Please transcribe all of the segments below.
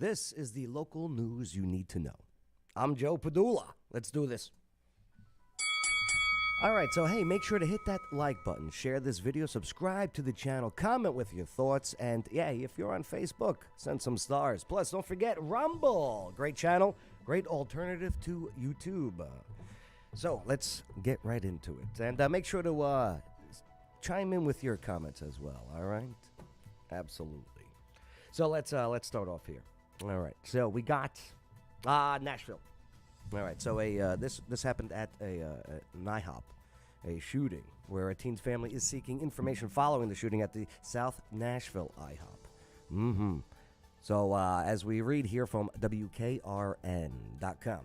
This is the local news you need to know. I'm Joe Padula. Let's do this. All right, so hey, make sure to hit that like button, share this video, subscribe to the channel, comment with your thoughts, and yeah, if you're on Facebook, send some stars. Plus, don't forget Rumble. Great channel, great alternative to YouTube. So let's get right into it. And make sure to chime in with your comments as well, all right? Absolutely. So let's start off here. All right, so we got Nashville. All right, so this happened at an IHOP, a shooting where a teen's family is seeking information following the shooting at the South Nashville IHOP. So as we read here from WKRN.com,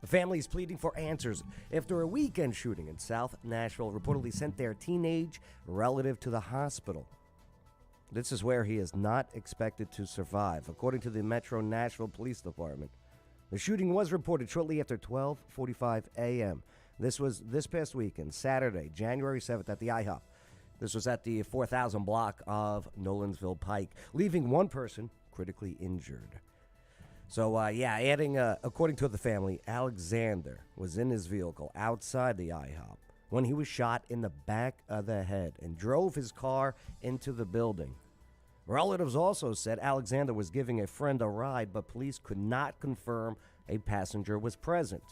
the family is pleading for answers after a weekend shooting in South Nashville reportedly sent their teenage relative to the hospital. This is where he is not expected to survive, according to the Metro Nashville Police Department. The shooting was reported shortly after 12:45 a.m. This was this past weekend, Saturday, January 7th, at the IHOP. This was at the 4000 block of Nolensville Pike, leaving one person critically injured. So, adding, according to the family, Alexander was in his vehicle outside the IHOP when he was shot in the back of the head and drove his car into the building. Relatives also said Alexander was giving a friend a ride, but police could not confirm a passenger was present.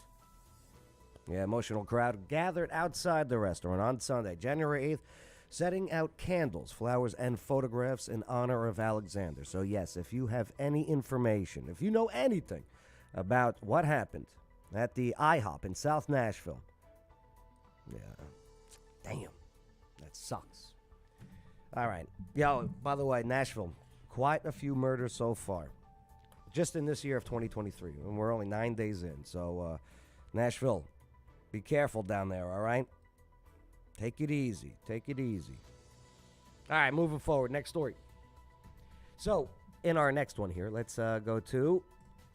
The emotional crowd gathered outside the restaurant on Sunday, January 8th, setting out candles, flowers, and photographs in honor of Alexander. So yes, if you have any information, if you know anything about what happened at the IHOP in South Nashville, damn, that sucks. All right. Yo, by the way, Nashville, quite a few murders so far. Just in this year of 2023, and we're only 9 days in. So, Nashville, be careful down there, all right? Take it easy. Take it easy. All right, moving forward. Next story. So, in our next one here, let's go to,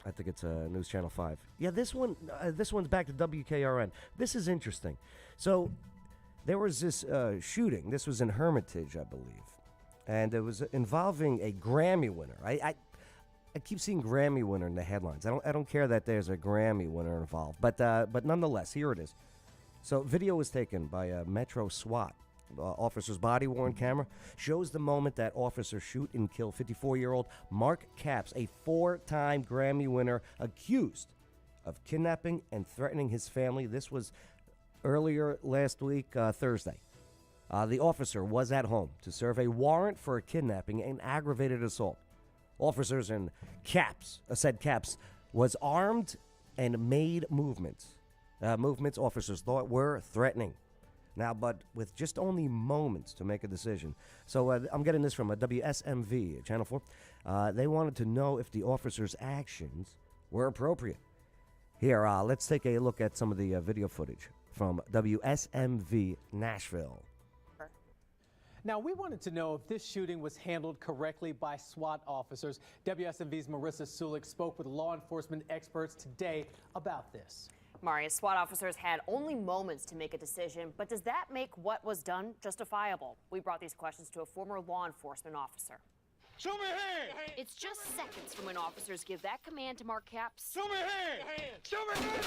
I think it's News Channel 5. Yeah, this one's back to WKRN. This is interesting. So, there was this shooting. This was in Hermitage, I believe. And it was involving a Grammy winner. I keep seeing Grammy winner in the headlines. I don't care that there's a Grammy winner involved. But nonetheless, here it is. So video was taken by a Metro SWAT. Officer's body-worn camera shows the moment that officers shoot and kill 54-year-old Mark Capps, a 4-time Grammy winner accused of kidnapping and threatening his family. This was earlier last week, Thursday. The officer was at home to serve a warrant for a kidnapping and aggravated assault. Officers and said Capps was armed and made movements. Movements officers thought were threatening. Now, but with just only moments to make a decision. So I'm getting this from a WSMV, Channel 4. They wanted to know if the officers' actions were appropriate. Here, let's take a look at some of the video footage from WSMV Nashville. Now, we wanted to know if this shooting was handled correctly by SWAT officers. WSMV's Marissa Sulik spoke with law enforcement experts today about this. Marius, SWAT officers had only moments to make a decision, but does that make what was done justifiable? We brought these questions to a former law enforcement officer. Show me your hand! It's just seconds from when officers give that command to Mark Capps Show me your hand! Show me your hand!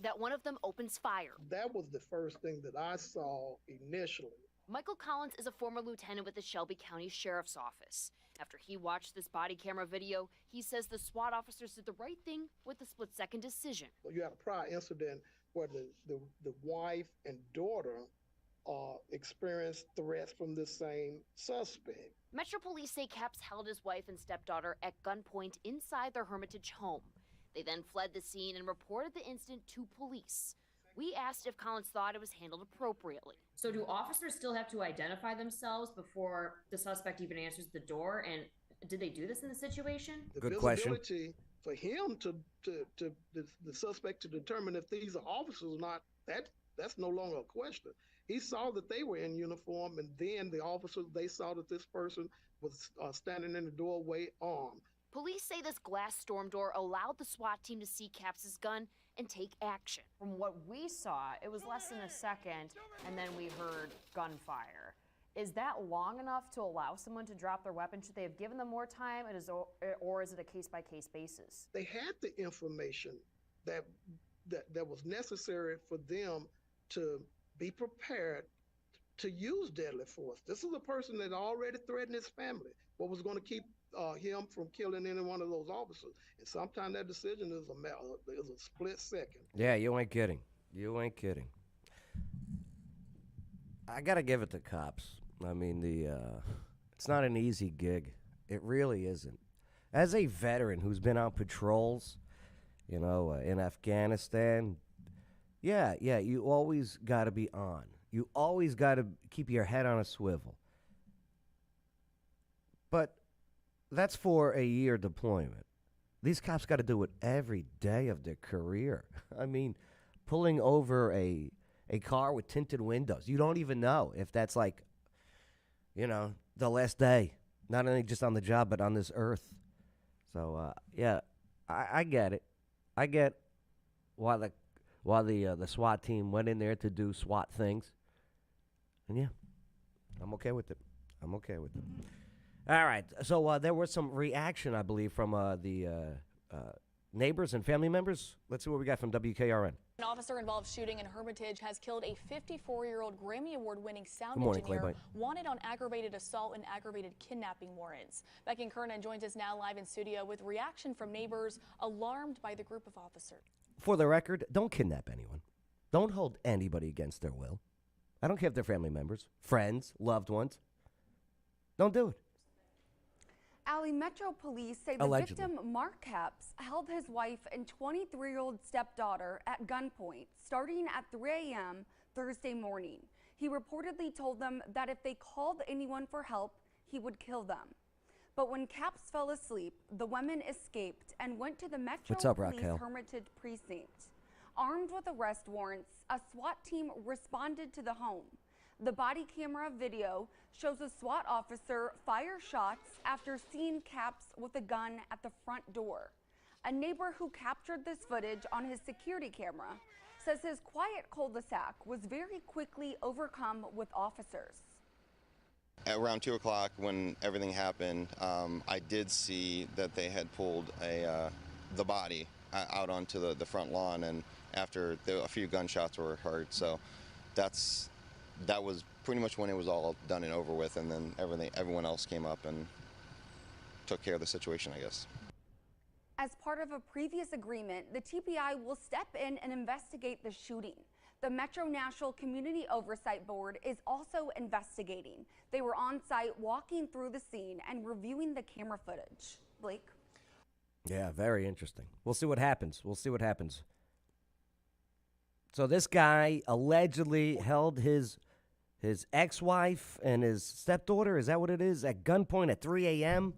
that one of them opens fire. That was the first thing that I saw initially. Michael Collins is a former lieutenant with the Shelby County Sheriff's Office. After he watched this body camera video, he says the SWAT officers did the right thing with a split-second decision. You had a prior incident where the wife and daughter experienced threats from the same suspect. Metro Police say Capps held his wife and stepdaughter at gunpoint inside their Hermitage home. They then fled the scene and reported the incident to police. We asked if Collins thought it was handled appropriately. So do officers still have to identify themselves before the suspect even answers the door? And did they do this in the situation? Good question. The visibility for him the suspect to determine if these are officers or not, that's no longer a question. He saw that they were in uniform, and then the officers, they saw that this person was standing in the doorway armed. Police say this glass storm door allowed the SWAT team to see Capps' gun and take action. From what we saw, it was less than a second, and then we heard gunfire. Is that long enough to allow someone to drop their weapon? Should they have given them more time, or is it a case-by-case basis? They had the information that was necessary for them to be prepared to use deadly force. This is a person that already threatened his family. What was going to keep him from killing any one of those officers? And sometimes that decision is a split second. Yeah, you ain't kidding. You ain't kidding. I gotta give it to cops. I mean, it's not an easy gig. It really isn't. As a veteran who's been on patrols, in Afghanistan, yeah, you always got to be on. You always got to keep your head on a swivel. But that's for a year deployment. These cops got to do it every day of their career. I mean, pulling over a car with tinted windows. You don't even know if that's like, the last day. Not only just on the job, but on this earth. So, yeah, I get it. I get why the SWAT team went in there to do SWAT things. And, yeah, I'm okay with it. All right. So there was some reaction, I believe, from the neighbors and family members. Let's see what we got from WKRN. An officer-involved shooting in Hermitage has killed a 54-year-old Grammy Award-winning sound morning, engineer Clay, wanted on aggravated assault and aggravated kidnapping warrants. Becky Kernan joins us now live in studio with reaction from neighbors alarmed by the group of officers. For the record, don't kidnap anyone. Don't hold anybody against their will. I don't care if they're family members, friends, loved ones. Don't do it. Allie, Metro Police say the Allegedly. victim, Mark Capps, held his wife and 23-year-old stepdaughter at gunpoint starting at 3 a.m. Thursday morning. He reportedly told them that if they called anyone for help, he would kill them. But when Capps fell asleep, the women escaped and went to the Metro Police Hermitage precinct. Armed with arrest warrants, a SWAT team responded to the home. The body camera video shows a SWAT officer fire shots after seeing Capps with a gun at the front door. A neighbor who captured this footage on his security camera says his quiet cul-de-sac was very quickly overcome with officers. At around 2 o'clock when everything happened, I did see that they had pulled the body out onto the front lawn, and after a few gunshots were heard. So that was pretty much when it was all done and over with, and then everyone else came up and took care of the situation, I guess. As part of a previous agreement, the TPI will step in and investigate the shooting. The Metro National Community Oversight Board is also investigating. They were on site walking through the scene and reviewing the camera footage. Blake? Yeah, very interesting. We'll see what happens. So this guy allegedly held his ex-wife and his stepdaughter, is that what it is, at gunpoint at 3 a.m.?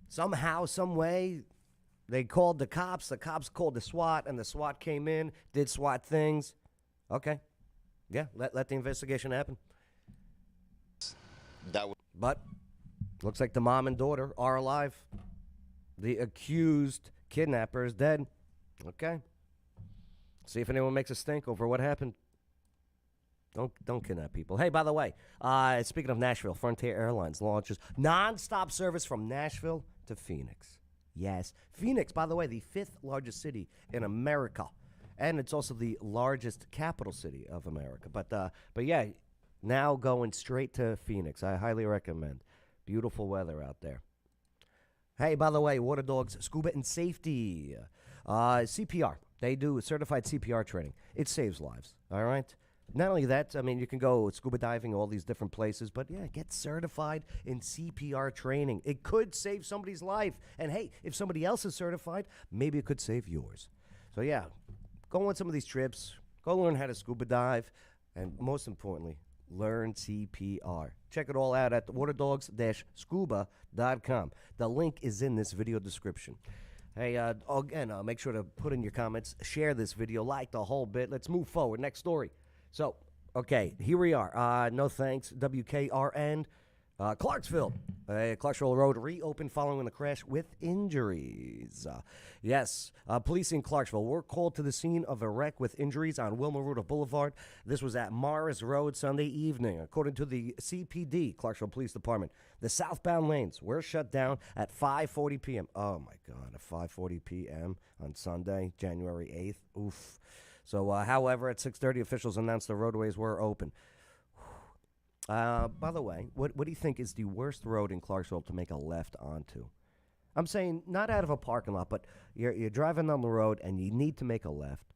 Somehow, some way, they called the cops called the SWAT, and the SWAT came in, did SWAT things. Okay. Yeah, let the investigation happen. But looks like the mom and daughter are alive. The accused kidnapper is dead. Okay. See if anyone makes a stink over what happened. Don't kidnap people. Hey, by the way, speaking of Nashville, Frontier Airlines launches nonstop service from Nashville to Phoenix. Yes, Phoenix, by the way, the 5th largest city in America, and it's also the largest capital city of America. But yeah, now going straight to Phoenix. I highly recommend. Beautiful weather out there. Hey, by the way, Water Dogs Scuba and Safety, CPR. They do certified CPR training. It saves lives. All right. Not only that, I mean, you can go scuba diving, all these different places, but yeah, get certified in CPR training. It could save somebody's life. And hey, if somebody else is certified, maybe it could save yours. So yeah, go on some of these trips, go learn how to scuba dive, and most importantly, learn CPR. Check it all out at waterdogs-scuba.com. The link is in this video description. Hey, again, make sure to put in your comments, share this video, like the whole bit. Let's move forward. Next story. So, okay, here we are. No thanks, WKRN. Clarksville. Clarksville Road reopened following the crash with injuries. Yes, police in Clarksville were called to the scene of a wreck with injuries on Wilma Rudolph Boulevard. This was at Morris Road Sunday evening. According to the CPD, Clarksville Police Department, the southbound lanes were shut down at 5:40 p.m. Oh, my God, at 5:40 p.m. on Sunday, January 8th. Oof. So, however, at 6:30, officials announced the roadways were open. By the way, what do you think is the worst road in Clarksville to make a left onto? I'm saying not out of a parking lot, but you're driving down the road and you need to make a left.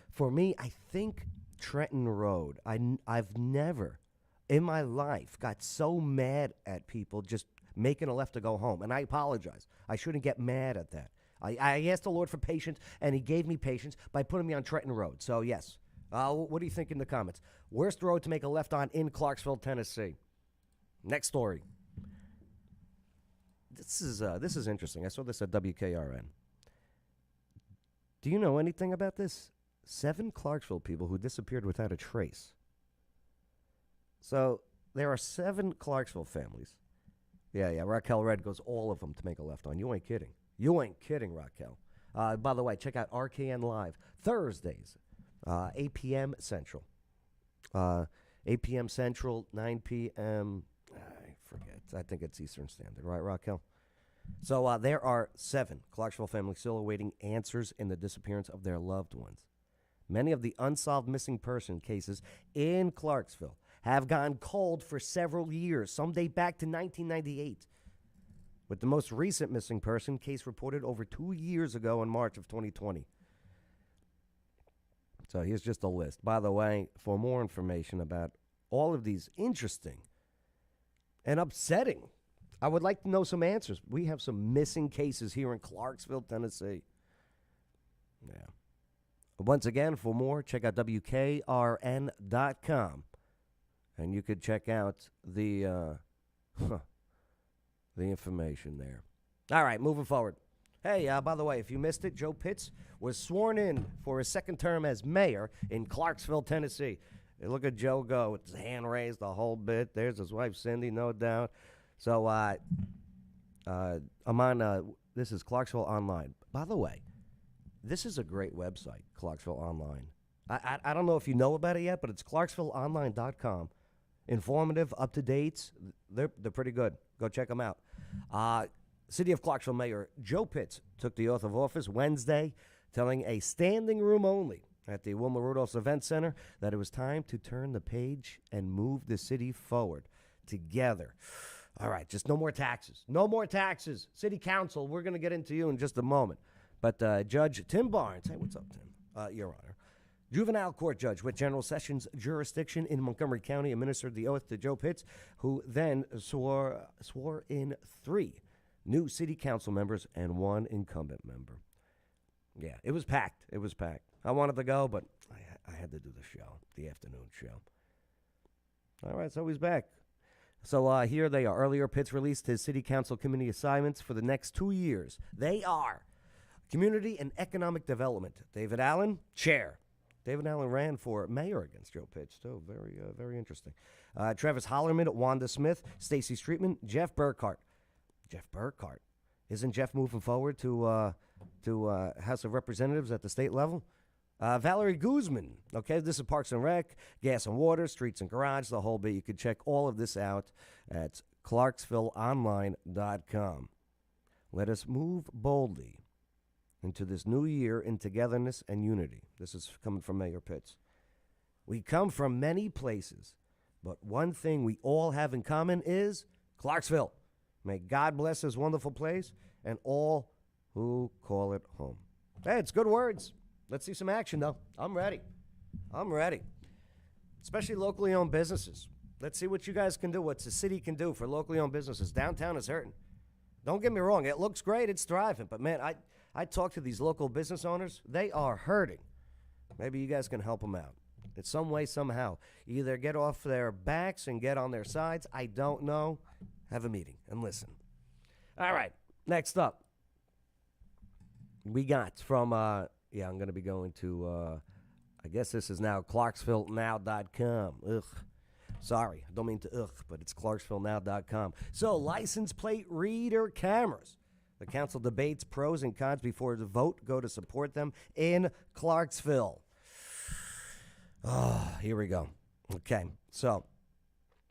For me, I think Trenton Road. I've never in my life got so mad at people just making a left to go home. And I apologize. I shouldn't get mad at that. I asked the Lord for patience, and he gave me patience by putting me on Trenton Road. So, yes. What do you think in the comments? Worst road to make a left on in Clarksville, Tennessee. Next story. This is interesting. I saw this at WKRN. Do you know anything about this? 7 Clarksville people who disappeared without a trace. So there are 7 Clarksville families. Yeah. Raquel Red goes all of them to make a left on. You ain't kidding. You ain't kidding, Raquel. By the way, check out RKN Live Thursdays. 8 p.m. Central. 8 p.m. Central, 9 p.m. I forget. I think it's Eastern Standard, right, Raquel? So there are 7 Clarksville families still awaiting answers in the disappearance of their loved ones. Many of the unsolved missing person cases in Clarksville have gone cold for several years. Some date back to 1998. With the most recent missing person case reported over 2 years ago in March of 2020. So here's just a list. By the way, for more information about all of these interesting and upsetting, I would like to know some answers. We have some missing cases here in Clarksville, Tennessee. Yeah. Once again, for more, check out WKRN.com. And you could check out the information there. All right, moving forward. Hey, by the way, if you missed it, Joe Pitts was sworn in for his second term as mayor in Clarksville, Tennessee. Hey, look at Joe go with his hand raised the whole bit. There's his wife, Cindy, no doubt. So I'm on, this is Clarksville Online. By the way, this is a great website, Clarksville Online. I don't know if you know about it yet, but it's ClarksvilleOnline.com. Informative, up-to-date. They're pretty good. Go check them out. City of Clarksville Mayor Joe Pitts took the oath of office Wednesday, telling a standing room only at the Wilma Rudolph's Event Center that it was time to turn the page and move the city forward together. All right, just no more taxes. No more taxes. City Council, we're going to get into you in just a moment. But Judge Tim Barnes, hey, what's up, Tim? Your Honor. Juvenile court judge with General Sessions jurisdiction in Montgomery County administered the oath to Joe Pitts, who then swore in 3 new city council members and 1 incumbent member. Yeah, it was packed. It was packed. I wanted to go, but I had to do the show, the afternoon show. All right, so he's back. So here they are. Earlier, Pitts released his city council committee assignments for the next 2 years. They are Community and Economic Development. David Allen, chair. David Allen ran for mayor against Joe Pitts, too. Very interesting. Travis Hollerman, Wanda Smith, Stacy Streetman, Jeff Burkhart. Jeff Burkhart. Isn't Jeff moving forward to House of Representatives at the state level? Valerie Guzman. Okay, this is Parks and Rec, Gas and Water, Streets and Garage, the whole bit. You can check all of this out at ClarksvilleOnline.com. Let us move boldly into this new year in togetherness and unity. This is coming from Mayor Pitts. We come from many places, but one thing we all have in common is Clarksville. May God bless this wonderful place and all who call it home. Hey, it's good words. Let's see some action, though. I'm ready. Especially locally owned businesses. Let's see what you guys can do, what the city can do for locally owned businesses. Downtown is hurting. Don't get me wrong. It looks great. It's thriving. But, man, I talk to these local business owners. They are hurting. Maybe you guys can help them out in some way, somehow. Either get off their backs and get on their sides. I don't know. Have a meeting and listen. All right. Next up, we got from, I'm going to be going to, I guess this is now ClarksvilleNow.com. Ugh. Sorry, I don't mean to but it's ClarksvilleNow.com. So, license plate reader cameras. The council debates pros and cons before the vote go to support them in Clarksville. Oh, here we go. Okay, so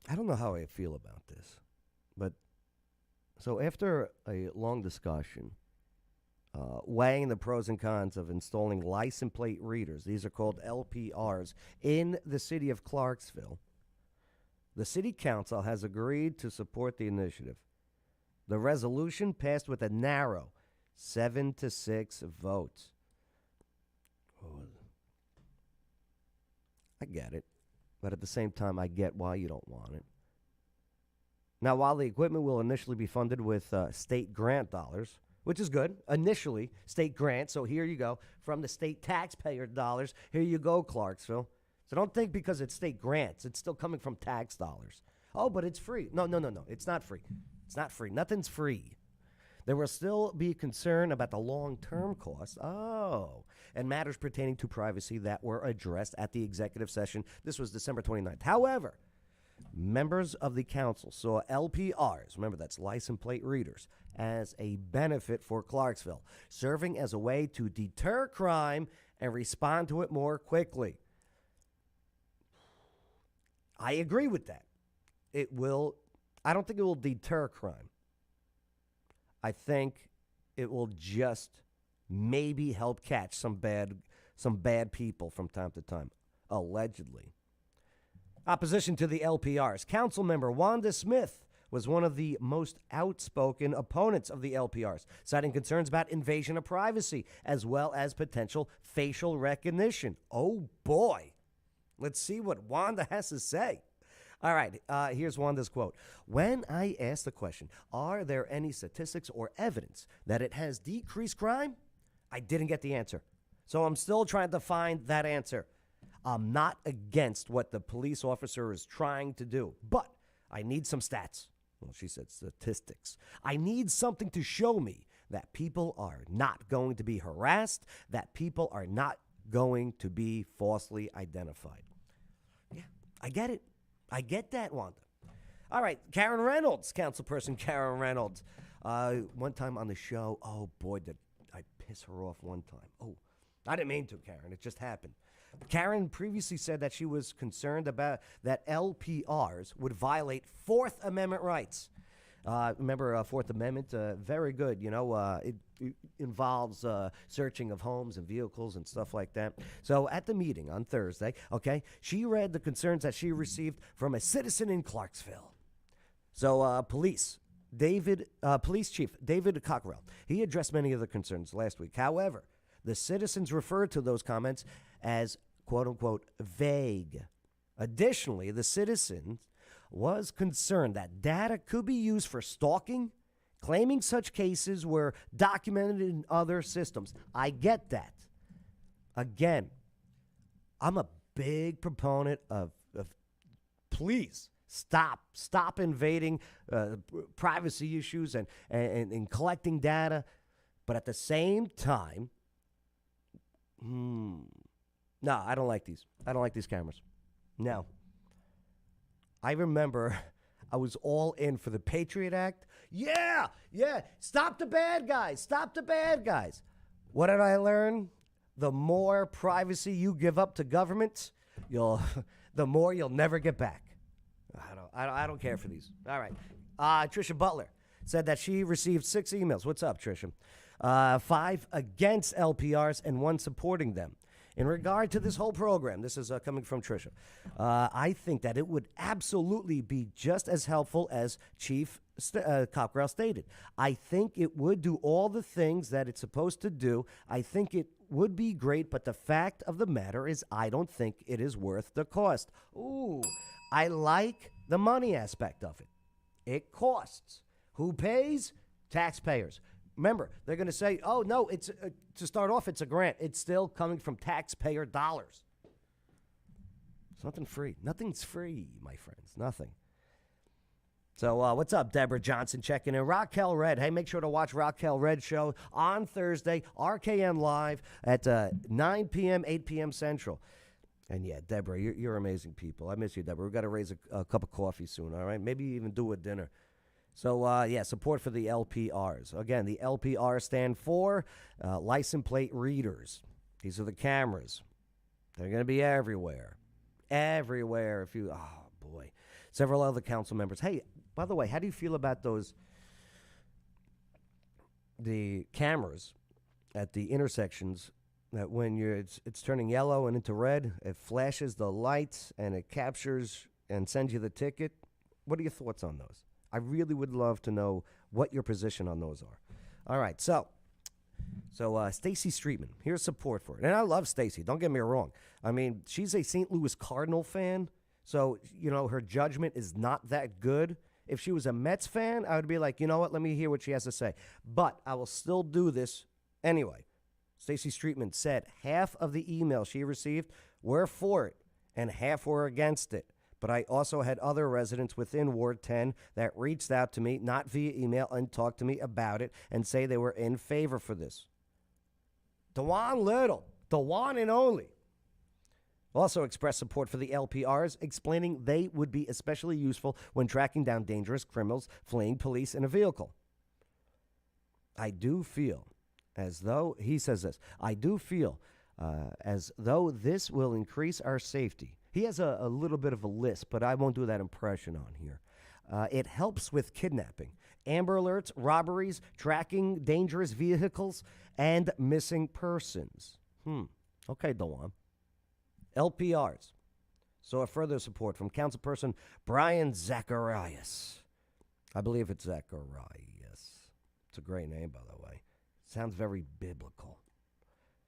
I don't know how I feel about this, but so after a long discussion, weighing the pros and cons of installing license plate readers, these are called LPRs, in the city of Clarksville, the city council has agreed to support the initiative. The resolution passed with a narrow 7-6 votes. I get it, but at the same time, I get why you don't want it. Now, while the equipment will initially be funded with state grant dollars, which is good, initially state grant, so here you go, from the state taxpayer dollars, here you go, Clarksville. So don't think because it's state grants, it's still coming from tax dollars. Oh, but it's free. No, it's not free. It's not free. Nothing's free. There will still be concern about the long-term costs. And matters pertaining to privacy that were addressed at the executive session. This was December 29th. However, members of the council saw LPRs, remember that's license plate readers, as a benefit for Clarksville, serving as a way to deter crime and respond to it more quickly. I agree with that. I don't think it will deter crime. I think it will just maybe help catch some bad people from time to time, allegedly. Opposition to the LPRs. Council member Wanda Smith was one of the most outspoken opponents of the LPRs, citing concerns about invasion of privacy as well as potential facial recognition. Oh, boy. Let's see what Wanda has to say. All right, here's Wanda's quote. When I asked the question, are there any statistics or evidence that it has decreased crime? I didn't get the answer. So I'm still trying to find that answer. I'm not against what the police officer is trying to do, but I need some stats. Well, she said statistics. I need something to show me that people are not going to be harassed, that people are not going to be falsely identified. Yeah, I get it. I get that, Wanda. All right, Karen Reynolds, councilperson Karen Reynolds. One time on the show, oh boy, did I piss her off one time. Oh, I didn't mean to, Karen. It just happened. Karen previously said that she was concerned about that LPRs would violate Fourth Amendment rights. Remember, Fourth Amendment, very good. You know, it involves searching of homes and vehicles and stuff like that. So at the meeting on Thursday, okay, she read the concerns that she received from a citizen in Clarksville. So police chief David Cockrell, he addressed many of the concerns last week. However, the citizens referred to those comments as, quote unquote, vague. Additionally, the citizens was concerned that data could be used for stalking, claiming such cases were documented in other systems. I get that. Again, I'm a big proponent of please stop invading privacy issues and collecting data. But at the same time, no, I don't like these. I don't like these cameras. No. I remember I was all in for the Patriot Act. Yeah. Stop the bad guys. Stop the bad guys. What did I learn? The more privacy you give up to government, the more you'll never get back. I don't care for these. All right. Trisha Butler said that she received 6 emails. What's up, Trisha? 5 against LPRs and 1 supporting them. In regard to this whole program, this is coming from Trisha, I think that it would absolutely be just as helpful as Chief Cockrell stated. I think it would do all the things that it's supposed to do. I think it would be great, but the fact of the matter is I don't think it is worth the cost. Ooh, I like the money aspect of it. It costs. Who pays? Taxpayers. Remember, they're going to say, oh, no, it's to start off, it's a grant. It's still coming from taxpayer dollars. It's nothing free. Nothing's free, my friends. Nothing. So what's up, Deborah Johnson checking in. Raquel Red. Hey, make sure to watch Raquel Red show on Thursday, RKN Live at 9 p.m., 8 p.m. Central. And yeah, Deborah, you're amazing people. I miss you, Deborah. We've got to raise a cup of coffee soon, all right? Maybe even do a dinner. So, yeah, support for the LPRs. Again, the LPR stand for license plate readers. These are the cameras. They're going to be everywhere. Everywhere. Oh, boy. Several other council members. Hey, by the way, how do you feel about the cameras at the intersections that when it's turning yellow and into red, it flashes the lights and it captures and sends you the ticket? What are your thoughts on those? I really would love to know what your position on those are. All right, so Stacey Streetman, here's support for it. And I love Stacey, don't get me wrong. I mean, she's a St. Louis Cardinal fan, so, her judgment is not that good. If she was a Mets fan, I would be like, you know what, let me hear what she has to say. But I will still do this anyway. Stacey Streetman said half of the emails she received were for it and half were against it. But I also had other residents within Ward 10 that reached out to me, not via email, and talked to me about it and say they were in favor for this. DeJuan Little, the one and only, also expressed support for the LPRs, explaining they would be especially useful when tracking down dangerous criminals fleeing police in a vehicle. I do feel as though, he says this, I do feel as though this will increase our safety. He has a little bit of a list, but I won't do that impression on here. It helps with kidnapping, Amber Alerts, robberies, tracking dangerous vehicles, and missing persons. Okay, DeJuan. LPRs. So a further support from Councilperson Brian Zacharias. I believe it's Zacharias. It's a great name, by the way. Sounds very biblical.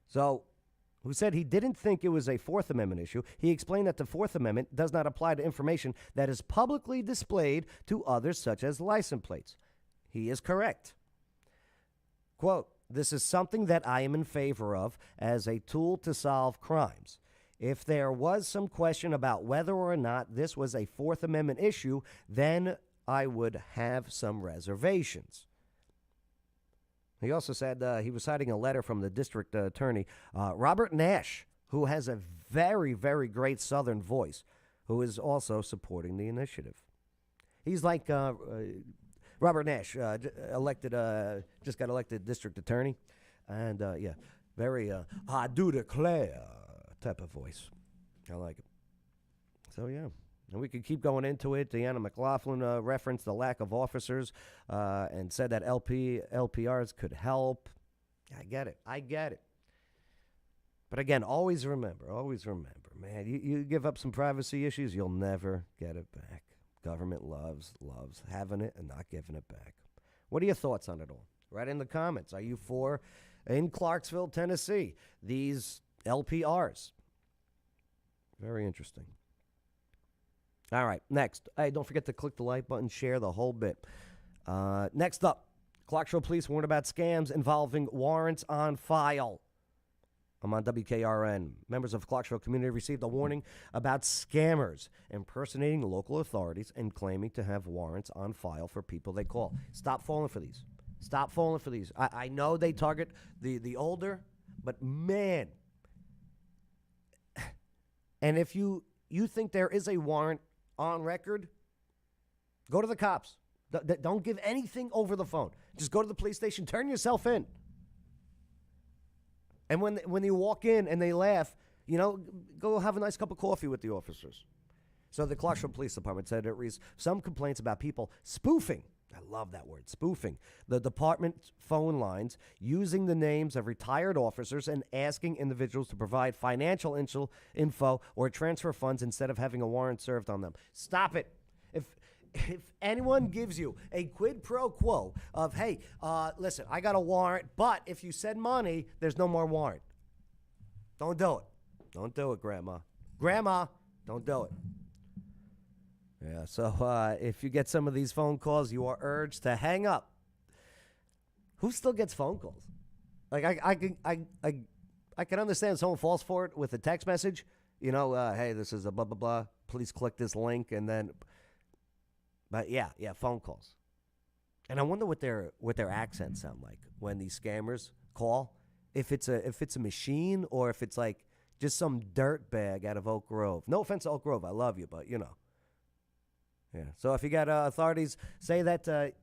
So, who said he didn't think it was a Fourth Amendment issue. He explained that the Fourth Amendment does not apply to information that is publicly displayed to others, such as license plates. He is correct. Quote, this is something that I am in favor of as a tool to solve crimes. If there was some question about whether or not this was a Fourth Amendment issue, then I would have some reservations. He also said he was citing a letter from the district attorney, Robert Nash, who has a very, very great Southern voice, who is also supporting the initiative. He's like Robert Nash, just got elected district attorney. And, yeah, very I do declare type of voice. I like it. So, yeah. And we could keep going into it. Deanna McLaughlin referenced the lack of officers and said that LPRs could help. I get it. But again, always remember, man, you give up some privacy issues, you'll never get it back. Government loves having it and not giving it back. What are your thoughts on it all? Write in the comments. Are you for, in Clarksville, Tennessee, these LPRs? Very interesting. All right, next. Hey, don't forget to click the like button, share the whole bit. Next up, Clarksville police warned about scams involving warrants on file. I'm on WKRN. Members of Clarksville community received a warning about scammers impersonating local authorities and claiming to have warrants on file for people they call. Stop falling for these. I know they target the older, but man. And if you think there is a warrant on record, go to the cops. Don't give anything over the phone. Just go to the police station, turn yourself in. And when you walk in and they laugh, go have a nice cup of coffee with the officers. So the Clarksville Police Department said it raised some complaints about people spoofing. I love that word, spoofing. The department phone lines using the names of retired officers and asking individuals to provide financial info or transfer funds instead of having a warrant served on them. Stop it. If anyone gives you a quid pro quo of, hey, listen, I got a warrant, but if you send money, there's no more warrant. Don't do it. Don't do it, Grandma. Grandma, don't do it. Yeah, so if you get some of these phone calls, you are urged to hang up. Who still gets phone calls? Like I can understand someone falls for it with a text message. Hey, this is a blah blah blah. Please click this link and then. But yeah, phone calls. And I wonder what their accents sound like when these scammers call. If it's a machine or if it's like Just some dirt bag out of Oak Grove. No offense to Oak Grove. I love you, but, you know. Yeah. So if you got authorities, say that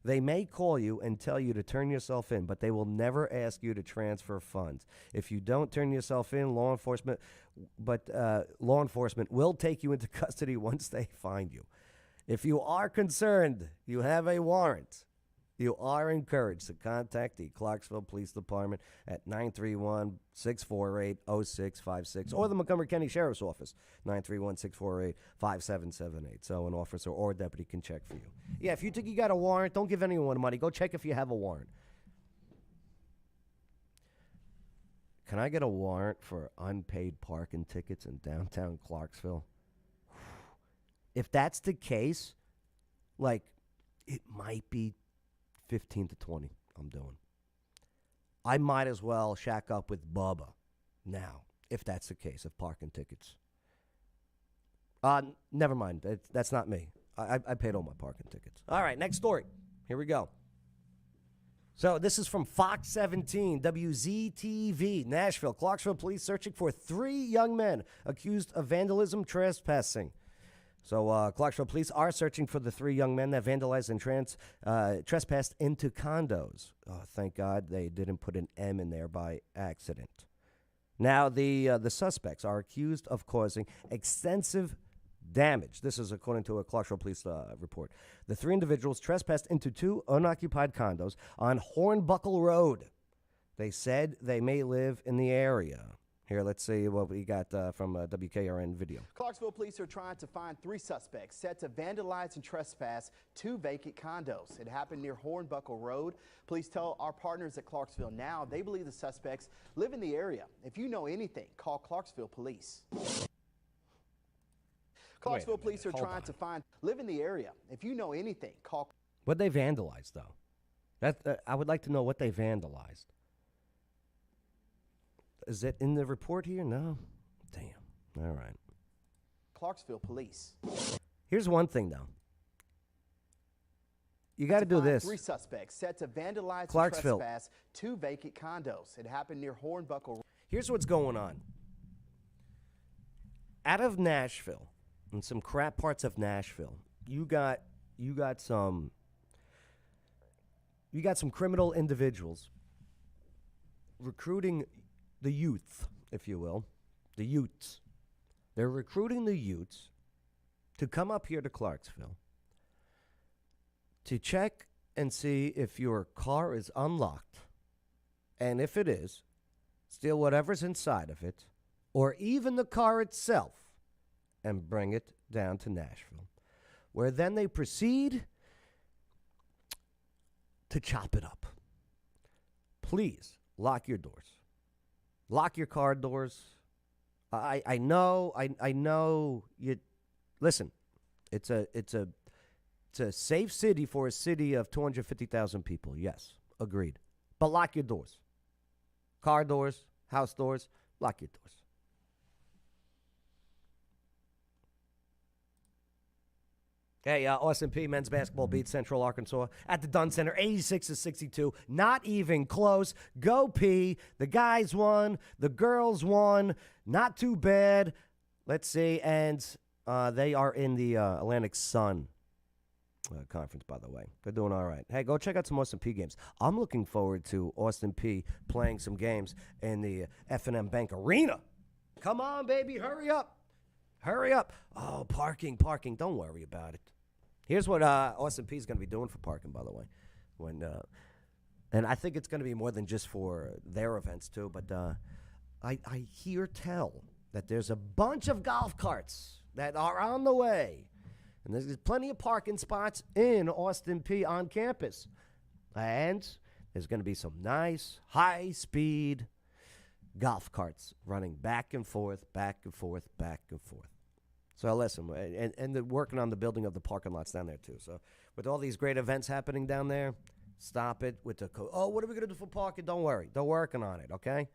they may call you and tell you to turn yourself in, but they will never ask you to transfer funds. If you don't turn yourself in, law enforcement will take you into custody once they find you. If you are concerned, you have a warrant, you are encouraged to contact the Clarksville Police Department at 931-648-0656 or the Montgomery County Sheriff's Office, 931-648-5778. So an officer or deputy can check for you. Yeah, if you think you got a warrant, don't give anyone money. Go check if you have a warrant. Can I get a warrant for unpaid parking tickets in downtown Clarksville? If that's the case, like, it might be 15 to 20 I'm doing. I might as well shack up with Bubba now, if that's the case, of parking tickets. Never mind. That's not me. I paid all my parking tickets. All right, next story. Here we go. So this is from Fox 17, WZTV, Nashville. Clarksville police searching for 3 young men accused of vandalism, trespassing. So Clarksville police are searching for the 3 young men that vandalized and trespassed into condos. Oh, thank God they didn't put an M in there by accident. Now, the suspects are accused of causing extensive damage. This is according to a Clarksville police report. The 3 individuals trespassed into 2 unoccupied condos on Hornbuckle Road. They said they may live in the area. Here, let's see what we got from WKRN video. Clarksville police are trying to find 3 suspects set to vandalize and trespass 2 vacant condos. It happened near Hornbuckle Road. Police tell our partners at Clarksville Now they believe the suspects live in the area. If you know anything, call Clarksville Police. Clarksville police are trying to find live in the area. If you know anything, call. What they vandalized, though? I would like to know what they vandalized. Is it in the report here? No? Damn. All right. Clarksville Police. Here's one thing, though. You got to do this. 3 suspects set to vandalize Clarksville. and trespass 2 vacant condos. It happened near Hornbuckle. Here's what's going on. Out of Nashville, in some crap parts of Nashville, you got some criminal individuals recruiting the youth, if you will, the youths. They're recruiting the youths to come up here to Clarksville to check and see if your car is unlocked, and if it is, steal whatever's inside of it, or even the car itself, and bring it down to Nashville, where then they proceed to chop it up. Please lock your doors. Lock your car doors. I know you. Listen, it's a safe city for a city of 250,000 people. Yes, agreed. But lock your doors. Car doors, house doors, lock your doors. Hey, Austin P. men's basketball beats Central Arkansas at the Dunn Center, 86-62. Not even close. Go P. The guys won. The girls won. Not too bad. Let's see. And they are in the Atlantic Sun Conference, by the way. They're doing all right. Hey, go check out some Austin P games. I'm looking forward to Austin P playing some games in the F&M Bank Arena. Come on, baby. Hurry up. Hurry up. Oh, parking. Don't worry about it. Here's what Austin P is going to be doing for parking, by the way. And I think it's going to be more than just for their events, too. But I hear tell that there's a bunch of golf carts that are on the way. And there's plenty of parking spots in Austin P on campus. And there's going to be some nice, high-speed golf carts running back and forth. So listen, and they're working on the building of the parking lots down there too. So with all these great events happening down there, stop it with the what are we going to do for parking? Don't worry. They're working on it, okay?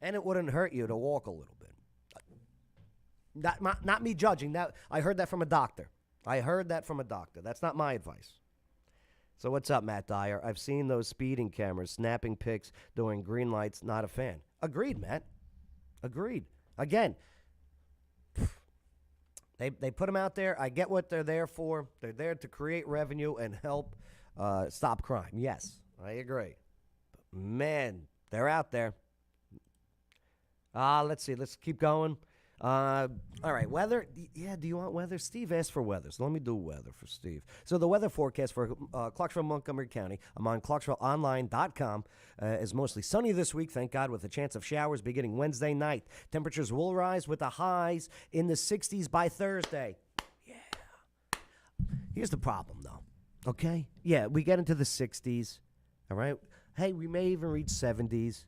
And it wouldn't hurt you to walk a little bit. Not me judging. That I heard that from a doctor. That's not my advice. So what's up, Matt Dyer? I've seen those speeding cameras snapping pics during green lights. Not a fan. Agreed, Matt. Agreed. Again, they put them out there. I get what they're there for. They're there to create revenue and help stop crime. Yes, I agree. But man, they're out there. Let's see. Let's keep going. All right, weather. Yeah, do you want weather? Steve asked for weather, so let me do weather for Steve. So the weather forecast for Clarksville, Montgomery County, I'm on ClarksvilleOnline.com, is mostly sunny this week, thank God, with a chance of showers beginning Wednesday night. Temperatures will rise with the highs in the 60s by Thursday. Yeah. Here's the problem, though, okay? Yeah, we get into the 60s, all right? Hey, we may even reach 70s.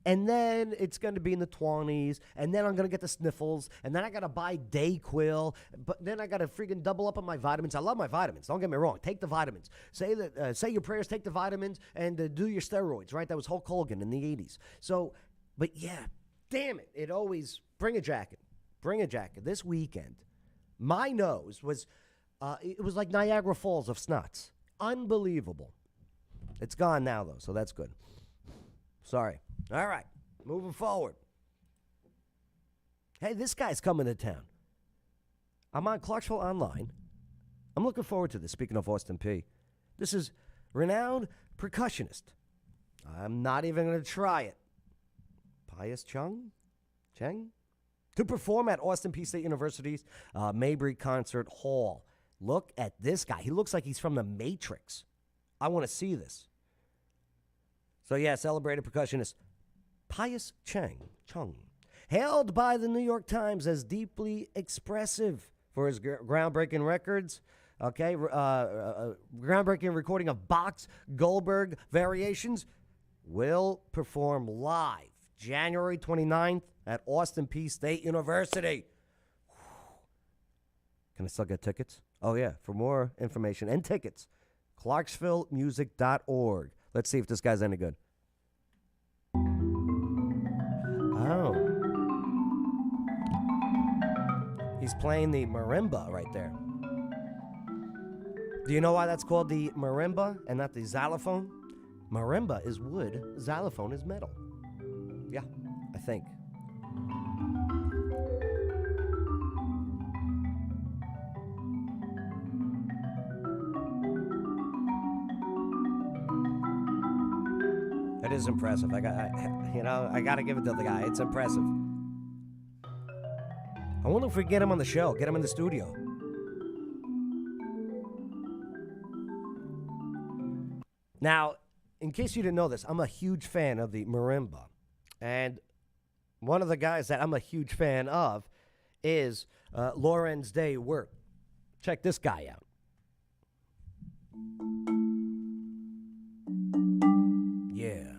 And then it's going to be in the 20s, and then I'm going to get the sniffles, and then I got to buy Dayquil, but then I got to freaking double up on my vitamins. I love my vitamins. Don't get me wrong. Take the vitamins. Say your prayers, take the vitamins, and do your steroids, right? That was Hulk Hogan in the 80s. So, but yeah, damn it. It always, bring a jacket. Bring a jacket. This weekend, my nose was, it was like Niagara Falls of snots. Unbelievable. It's gone now, though, so that's good. Sorry. All right, moving forward. Hey, this guy's coming to town. I'm on Clarksville Online. I'm looking forward to this, speaking of Austin P. This is renowned percussionist. I'm not even going to try it. Pius Cheng? To perform at Austin P State University's Mabry Concert Hall. Look at this guy. He looks like he's from the Matrix. I want to see this. So, yeah, celebrated percussionist Pius Cheng, hailed by the New York Times as deeply expressive for his groundbreaking records. Okay, groundbreaking recording of Bach's Goldberg Variations will perform live January 29th at Austin P State University. Can I still get tickets? Oh, yeah. For more information and tickets, clarksvillemusic.org. Let's see if this guy's any good. Oh. He's playing the marimba right there. Do you know why that's called the marimba and not the xylophone? Marimba is wood, xylophone is metal. Yeah, I think. It is impressive. I got to give it to the guy. It's impressive. I wonder if we get him on the show, get him in the studio. Now, in case you didn't know this, I'm a huge fan of the marimba. And one of the guys that I'm a huge fan of is Lorenz Day Wirt. Check this guy out. Yeah.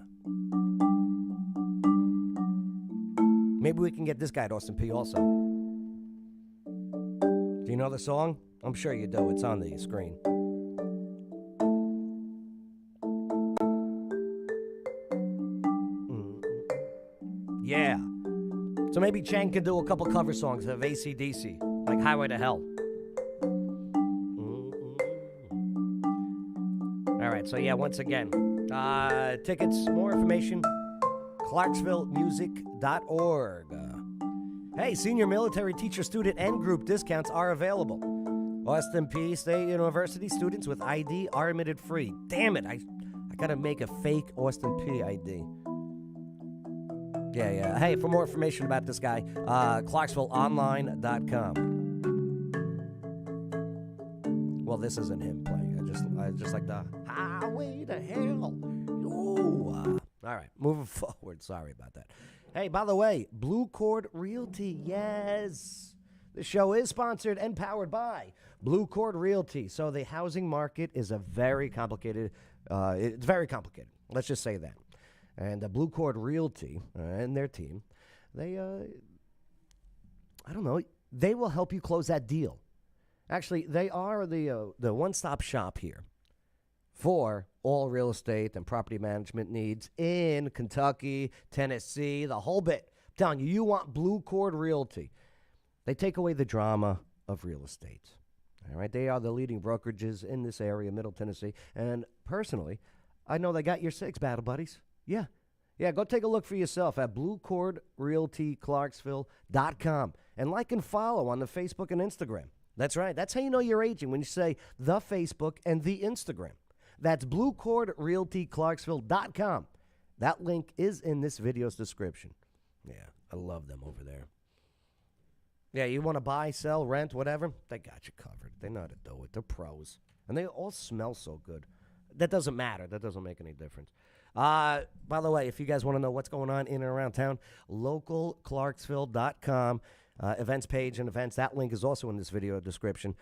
Maybe we can get this guy at Austin P also. Do you know the song? I'm sure you do. It's on the screen. Yeah. So maybe Chang could do a couple cover songs of AC/DC, like Highway to Hell. All right, so yeah, once again, tickets, more information, clarksvillemusic.org. Hey, senior military teacher, student, and group discounts are available. Austin P State University students with ID are admitted free. Damn it, I got to make a fake Austin P ID. Yeah. Hey, for more information about this guy, ClarksvilleOnline.com. Well, this isn't him playing. I just like the Highway to Hell. Ooh. All right, moving forward. Sorry about that. Hey, by the way, Blue Cord Realty. Yes. The show is sponsored and powered by Blue Cord Realty. So the housing market is it's very complicated. Let's just say that. And Blue Cord Realty and their team, they will help you close that deal. Actually, they are the one-stop shop here for all real estate and property management needs in Kentucky, Tennessee, the whole bit. I'm telling you, you want Blue Cord Realty. They take away the drama of real estate. All right, they are the leading brokerages in this area, Middle Tennessee. And personally, I know they got your six, battle buddies. Yeah, Yeah, go take a look for yourself at bluecordrealtyclarksville.com and like and follow on the Facebook and Instagram. That's right. That's how you know you're aging, when you say the Facebook and the Instagram. That's bluecordrealtyclarksville.com. That link is in this video's description. Yeah, I love them over there. Yeah, you want to buy, sell, rent, whatever? They got you covered. They know how to do it. They're pros. And they all smell so good. That doesn't matter. That doesn't make any difference. By the way, if you guys want to know what's going on in and around town, localclarksville.com, events page and events. That link is also in this video description.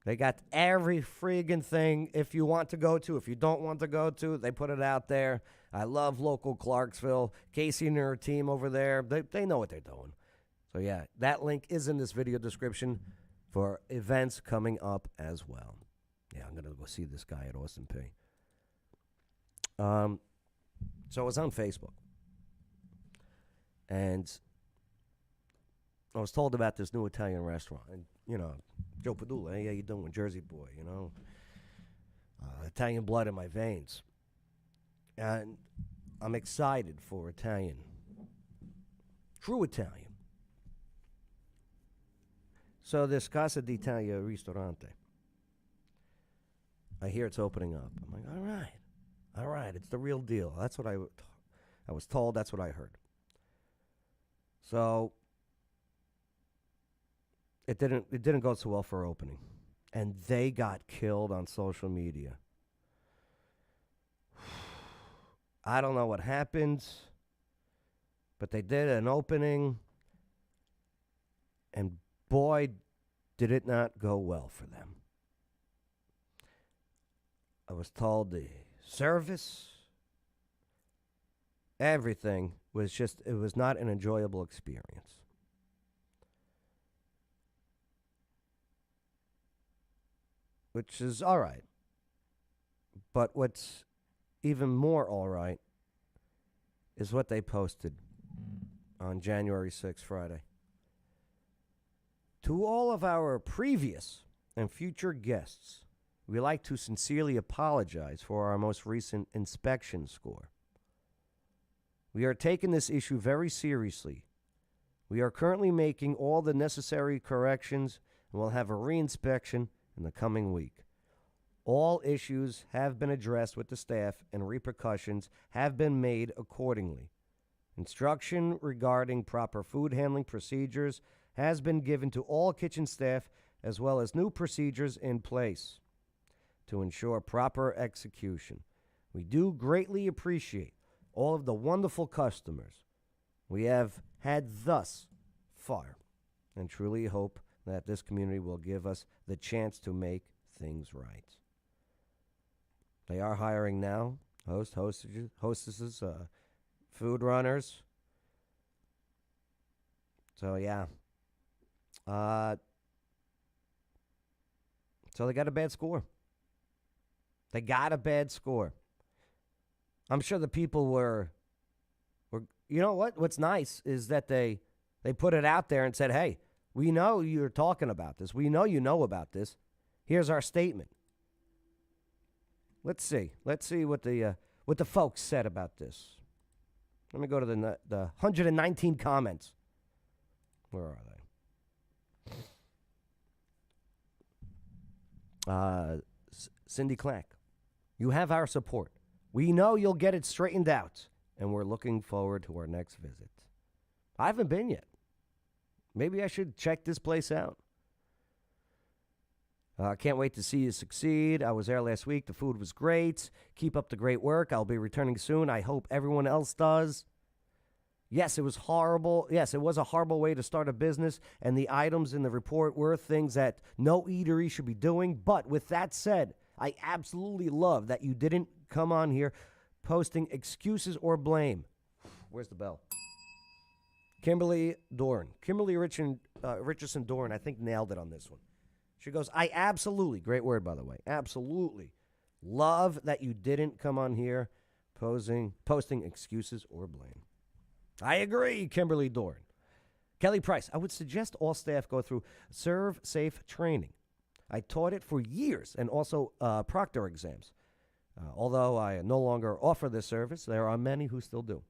They got every friggin' thing if you want to go to. If you don't want to go to, they put it out there. I love local Clarksville. Casey and her team over there, they know what they're doing. So, yeah, that link is in this video description for events coming up as well. Yeah, I'm going to go see this guy at Austin P. So I was on Facebook, and I was told about this new Italian restaurant. And, you know, Joe Padula, hey, how you doing, Jersey boy, you know? Italian blood in my veins. And I'm excited for Italian. True Italian. So this Casa d'Italia Ristorante, I hear it's opening up. I'm like, all right, it's the real deal. That's what I was told. That's what I heard. So it didn't go so well for opening, and they got killed on social media. I don't know what happened, but they did an opening, and boy, did it not go well for them. I was told the service, everything was just, it was not an enjoyable experience. Which is all right. But what's even more all right is what they posted on January 6th, Friday. To all of our previous and future guests, we'd like to sincerely apologize for our most recent inspection score. We are taking this issue very seriously. We are currently making all the necessary corrections and will have a reinspection in the coming week. All issues have been addressed with the staff and repercussions have been made accordingly. Instruction regarding proper food handling procedures has been given to all kitchen staff, as well as new procedures in place to ensure proper execution. We do greatly appreciate all of the wonderful customers we have had thus far, and truly hope that this community will give us the chance to make things right. They are hiring now, hostesses, food runners. So, yeah. So they got a bad score. They got a bad score. I'm sure the people were you know what? What's nice is that they put it out there and said, hey, we know you're talking about this. We know you know about this. Here's our statement. Let's see. Let's see what the folks said about this. Let me go to the 119 comments. Where are they? Cindy Clack, you have our support. We know you'll get it straightened out, and we're looking forward to our next visit. I haven't been yet. Maybe I should check this place out. I can't wait to see you succeed. I was there last week. The food was great. Keep up the great work. I'll be returning soon. I hope everyone else does. Yes, it was horrible. Yes, it was a horrible way to start a business, and the items in the report were things that no eatery should be doing. But with that said, I absolutely love that you didn't come on here posting excuses or blame. Where's the bell? Kimberly Dorn. Kimberly Richardson Dorn, I think, nailed it on this one. She goes, I absolutely, great word, by the way, absolutely love that you didn't come on here posting excuses or blame. I agree, Kimberly Dorn. Kelly Price, I would suggest all staff go through Serve Safe training. I taught it for years and also proctor exams. Although I no longer offer this service, there are many who still do.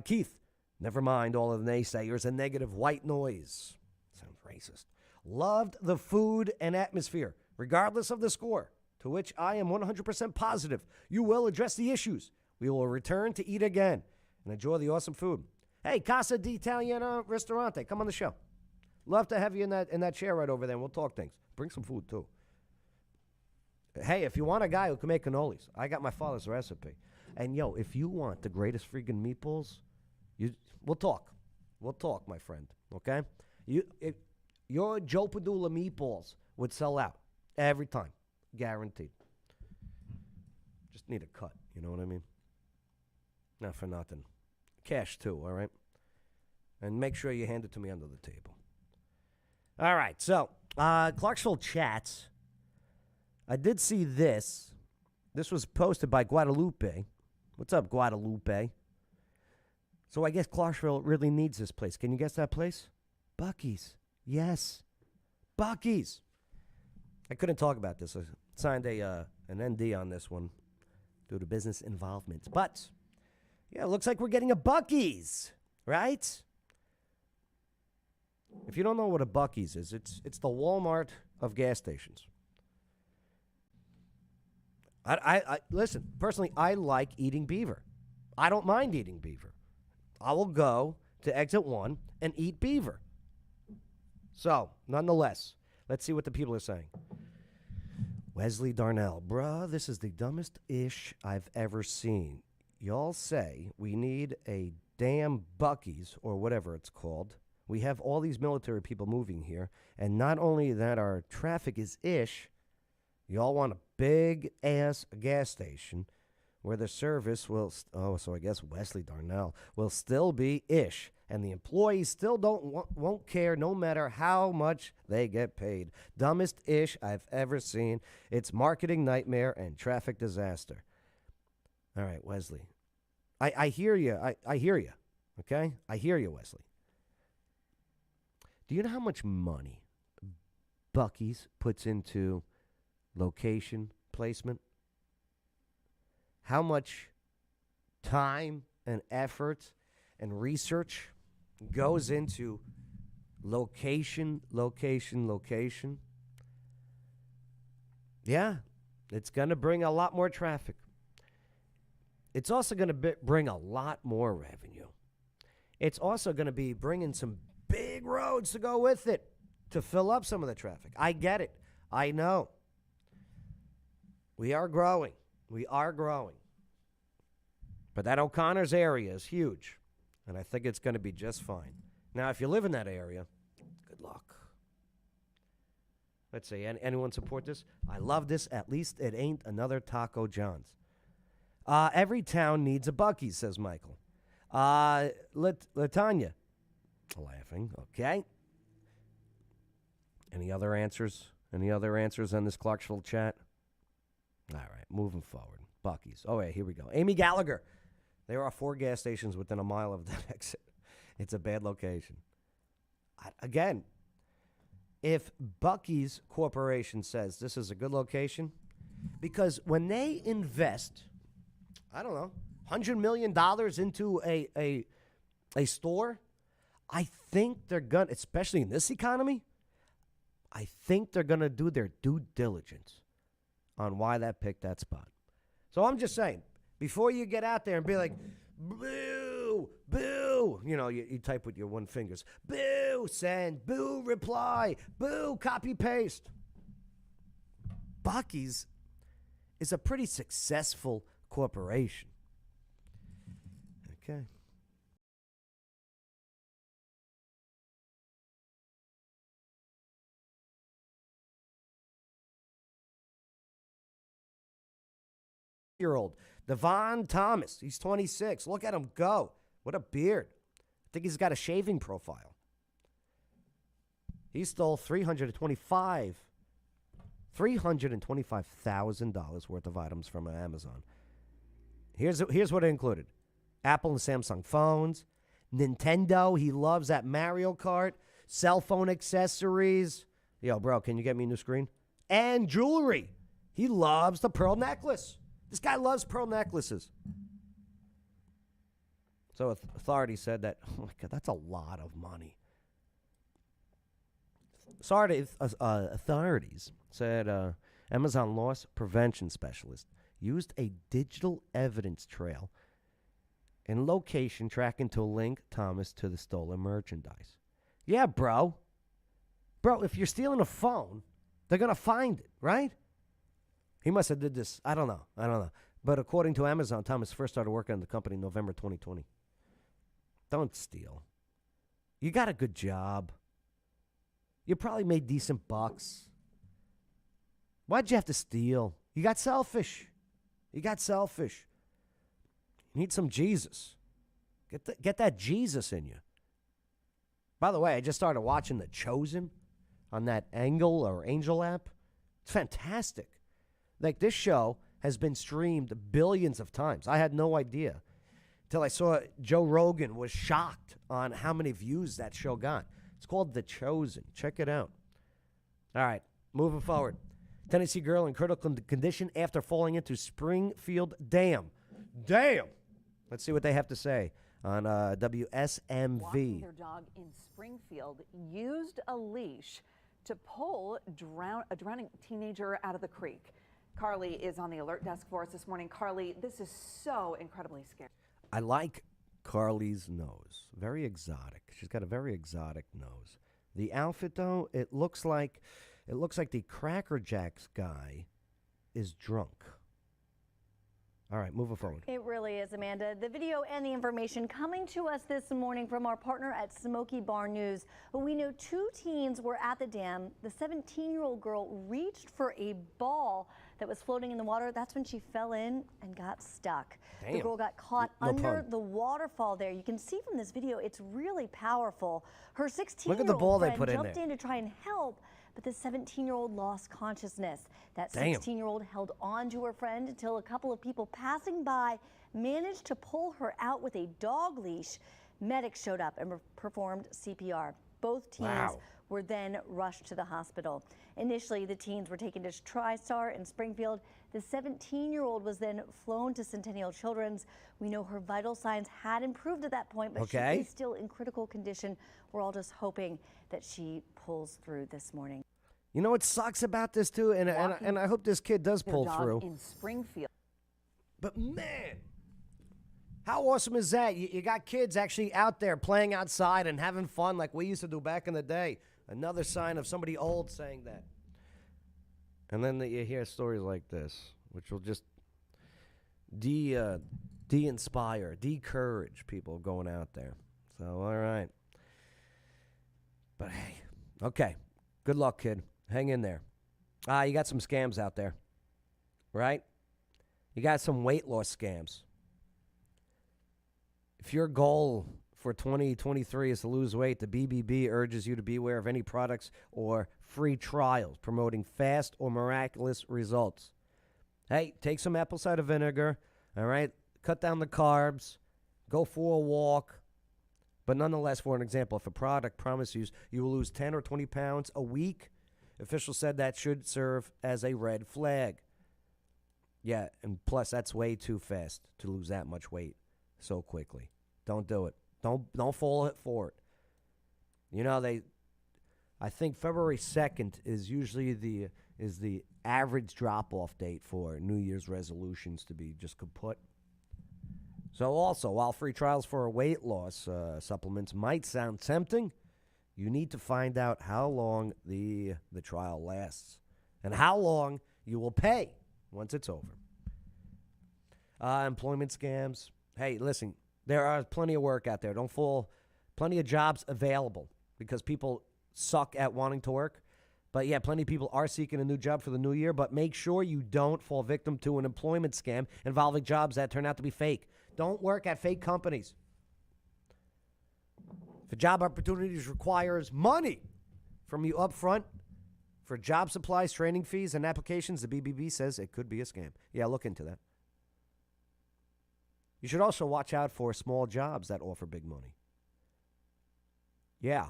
Keith, never mind all of the naysayers and negative white noise. Sounds racist. Loved the food and atmosphere, regardless of the score, to which I am 100% positive you will address the issues. We will return to eat again and enjoy the awesome food. Hey, Casa d'Italiano Ristorante, come on the show. Love to have you in that chair right over there, and we'll talk things. Bring some food, too. Hey, if you want a guy who can make cannolis, I got my father's recipe. And, yo, if you want the greatest freaking meatballs, we'll talk. We'll talk, my friend, okay? Your Joe Padula meatballs would sell out every time, guaranteed. Just need a cut, you know what I mean? Not for nothing. Cash, too, all right? And make sure you hand it to me under the table. All right, so Clarksville chats. I did see this. This was posted by Guadalupe. What's up, Guadalupe? So I guess Clarksville really needs this place. Can you guess that place? Buc-ee's. Yes. Buc-ee's. I couldn't talk about this. I signed an ND on this one due to business involvement. But, yeah, it looks like we're getting a Buc-ee's, right? If you don't know what a Buc-ee's is, it's the Walmart of gas stations. I listen, personally, I like eating beaver. I don't mind eating beaver. I will go to exit 1 and eat beaver. So, nonetheless, let's see what the people are saying. Wesley Darnell, bruh, this is the dumbest ish I've ever seen. Y'all say we need a damn Buc-ee's or whatever it's called. We have all these military people moving here, and not only that our traffic is ish, y'all want a big-ass gas station where the service will, so I guess Wesley Darnell, will still be ish, and the employees still won't care no matter how much they get paid. Dumbest ish I've ever seen. It's marketing nightmare and traffic disaster. All right, Wesley. I hear you. I hear you, okay? I hear you, Wesley. Do you know how much money Buc-ee's puts into location placement? How much time and effort and research goes into location? Yeah, it's going to bring a lot more traffic. It's also going to bring a lot more revenue. It's also going to be bringing some big roads to go with it to fill up some of the traffic. I get it. I know. We are growing. But that O'Connor's area is huge, and I think it's going to be just fine. Now, if you live in that area, good luck. Let's see, anyone support this? I love this. At least it ain't another Taco John's. Every town needs a Buc-ee's, says Michael. Latanya, laughing, okay. Any other answers? Any other answers on this Clarksville chat? All right, moving forward. Buc-ee's. Oh, yeah, here we go. Amy Gallagher. There are 4 gas stations within a mile of that exit. It's a bad location. Again, if Buc-ee's Corporation says this is a good location, because when they invest, I don't know, $100 million into a store, I think they're going to, especially in this economy, I think they're going to do their due diligence on why that picked that spot. So I'm just saying, before you get out there and be like, boo, boo, you type with your one fingers, boo, send, boo, reply, boo, copy, paste. Buc-ee's is a pretty successful corporation. Okay. Year-old Devon Thomas, he's 26. Look at him go. What a beard. I think he's got a shaving profile. He stole $325,000 worth of items from Amazon. Here's what it included. Apple and Samsung phones, Nintendo, he loves that Mario Kart, cell phone accessories. Yo, bro, can you get me a new screen? And jewelry. He loves the pearl necklace. This guy loves pearl necklaces. So authorities said that, oh my God, that's a lot of money. Authorities said Amazon loss prevention specialist used a digital evidence trail and location tracking to link Thomas to the stolen merchandise. Yeah, bro. Bro, if you're stealing a phone, they're going to find it, right? He must have did this. I don't know. But according to Amazon, Thomas first started working on the company in November 2020. Don't steal. You got a good job. You probably made decent bucks. Why'd you have to steal? You got selfish. You need some Jesus. Get that Jesus in you. By the way, I just started watching The Chosen on that Angel app. It's fantastic. Like, this show has been streamed billions of times. I had no idea until I saw Joe Rogan was shocked on how many views that show got. It's called The Chosen. Check it out. All right, moving forward. Tennessee girl in critical condition after falling into Springfield Dam. Damn! Let's see what they have to say on WSMV. Walking their dog in Springfield used a leash to pull a drowning teenager out of the creek. Carly is on the alert desk for us this morning. Carly, this is so incredibly scary. I like Carly's nose. Very exotic. She's got a very exotic nose. The outfit, though, it looks like the Cracker Jacks guy is drunk. All right, moving forward. It really is, Amanda. The video and the information coming to us this morning from our partner at Smoky Bar News. We know 2 teens were at the dam. The 17-year-old girl reached for a ball that was floating in the water. That's when she fell in and got stuck. Damn. The girl got caught under the waterfall there. You can see from this video, it's really powerful. Her 16-year-old friend jumped in to try and help, but the 17-year-old lost consciousness. That 16-year-old held on to her friend until a couple of people passing by managed to pull her out with a dog leash. Medics showed up and performed CPR. Both teens were then rushed to the hospital. Initially, the teens were taken to TriStar in Springfield. The 17-year-old was then flown to Centennial Children's. We know her vital signs had improved at that point, but she is still in critical condition. We're all just hoping that she pulls through this morning. You know what sucks about this, too? And I hope this kid does pull through. In Springfield. But, man, how awesome is that? You got kids actually out there playing outside and having fun like we used to do back in the day. Another sign of somebody old saying that. And then you hear stories like this, which will just de-inspire, de-courage people going out there. So, all right. But, hey, okay. Good luck, kid. Hang in there. You got some scams out there, right? You got some weight loss scams. If your goal for 2023 is to lose weight, the BBB urges you to beware of any products or free trials promoting fast or miraculous results. Hey, take some apple cider vinegar, all right? Cut down the carbs. Go for a walk. But nonetheless, for an example, if a product promises you will lose 10 or 20 pounds a week, officials said that should serve as a red flag. Yeah, and plus that's way too fast to lose that much weight so quickly. Don't do it. Don't fall for it. You know, I think February 2nd is usually the average drop-off date for New Year's resolutions to be just kaput. So also, while free trials for weight loss supplements might sound tempting, you need to find out how long the trial lasts and how long you will pay once it's over. Employment scams. Hey, listen, there are plenty of work out there. Don't fall. Plenty of jobs available because people suck at wanting to work. But yeah, plenty of people are seeking a new job for the new year, but make sure you don't fall victim to an employment scam involving jobs that turn out to be fake. Don't work at fake companies. If a job opportunities requires money from you up front for job supplies, training fees, and applications, the BBB says it could be a scam. Yeah, look into that. You should also watch out for small jobs that offer big money. Yeah.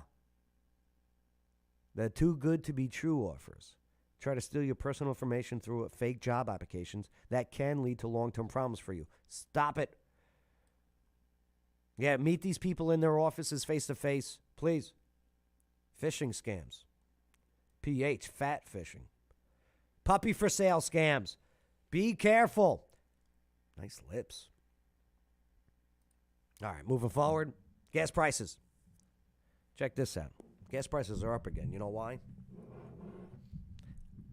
The too good to be true offers. Try to steal your personal information through fake job applications that can lead to long-term problems for you. Stop it. Yeah, meet these people in their offices face to face, please. Phishing scams. PH, fat fishing. Puppy for sale scams. Be careful. Nice lips. All right, moving forward. Gas prices. Check this out. Gas prices are up again. You know why?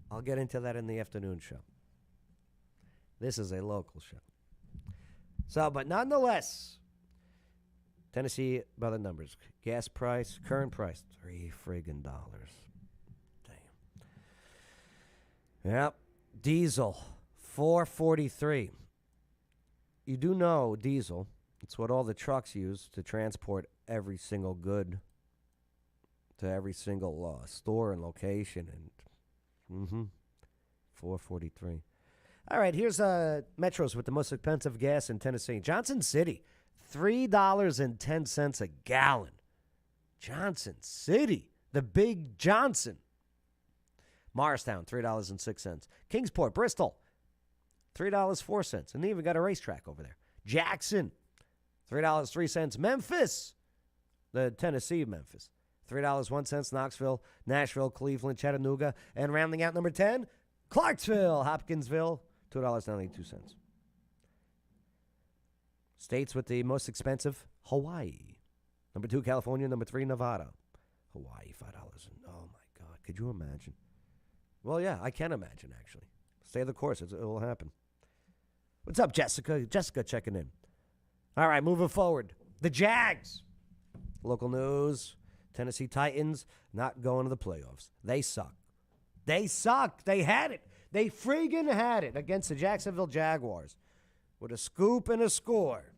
I'll get into that in the afternoon show. This is a local show. So, but nonetheless, Tennessee, by the numbers, gas price, current price, $3 friggin'. Damn. Yep. Diesel, $4.43. You do know diesel, it's what all the trucks use to transport every single good to every single store and location. And $4.43. All right, here's Metros with the most expensive gas in Tennessee. Johnson City, $3.10 a gallon. Johnson City, the big Johnson. Morristown, $3.06. Kingsport, Bristol, $3.04. And they even got a racetrack over there. Jackson, $3.03. Memphis, the Tennessee Memphis, $3.01. Knoxville, Nashville, Cleveland, Chattanooga. And rounding out number 10, Clarksville, Hopkinsville, $2.92. States with the most expensive, Hawaii. Number 2, California. Number 3, Nevada. Hawaii, $5. Oh, my God. Could you imagine? Well, yeah, I can imagine, actually. Stay the course. It will happen. What's up, Jessica? Jessica checking in. All right, moving forward. The Jags. Local news. Tennessee Titans not going to the playoffs. They suck. They suck. They had it. They friggin' had it against the Jacksonville Jaguars with a scoop and a score.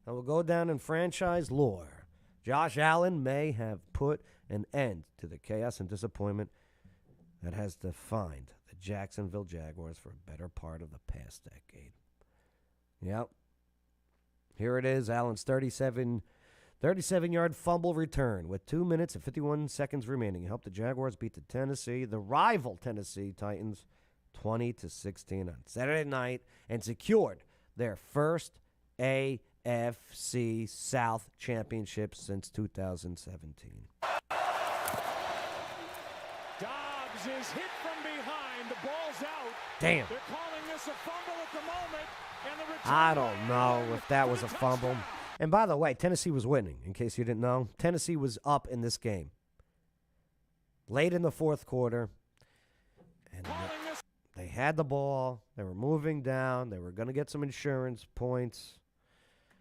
And will go down in franchise lore. Josh Allen may have put an end to the chaos and disappointment that has defined the Jacksonville Jaguars for a better part of the past decade. Yep. Here it is. Allen's 37-yard fumble return with 2 minutes and 51 seconds remaining. He helped the Jaguars beat the rival Tennessee Titans 20-16 on Saturday night and secured their first AFC South championship since 2017. Dobbs is hit from behind. The ball's out. Damn. They're calling this a fumble at the moment. And the return I don't know if that was a fumble. And by the way, Tennessee was winning, in case you didn't know. Tennessee was up in this game. Late in the fourth quarter. And they had the ball. They were moving down. They were going to get some insurance points.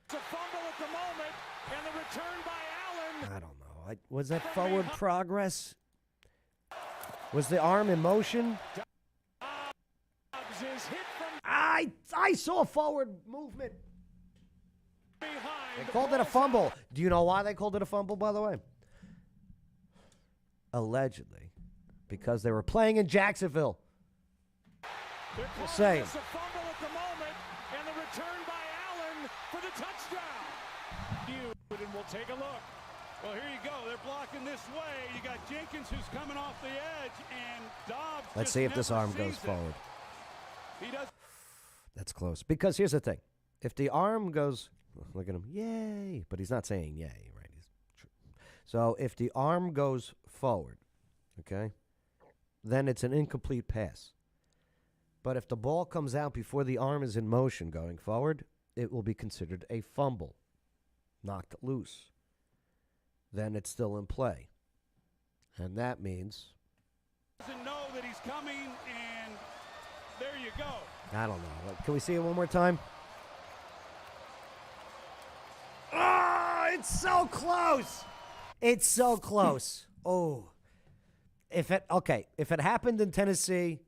It's a fumble at the moment. And the return by Allen. I don't know. Was that forward progress? Was the arm in motion? Dobbs is hit from I saw forward movement. behind. They called it a fumble. Do you know why they called it a fumble, by the way? Allegedly. Because they were playing in Jacksonville. Just saying. It's a fumble at the moment. And the return by Allen for the touchdown. And we'll take a look. Well, here you go. They're blocking this way. You got Jenkins who's coming off the edge, and Dobbs. Let's see if this arm goes forward. He does. That's close. Because here's the thing. If the arm goes, look at him, yay. But he's not saying yay, right? So if the arm goes forward, okay, then it's an incomplete pass. But if the ball comes out before the arm is in motion going forward, it will be considered a fumble. Knocked loose. Then it's still in play. And that means doesn't know that he's coming, and there you go. I don't know. Can we see it one more time? Oh, it's so close. It's so close. Oh. If it happened in Tennessee,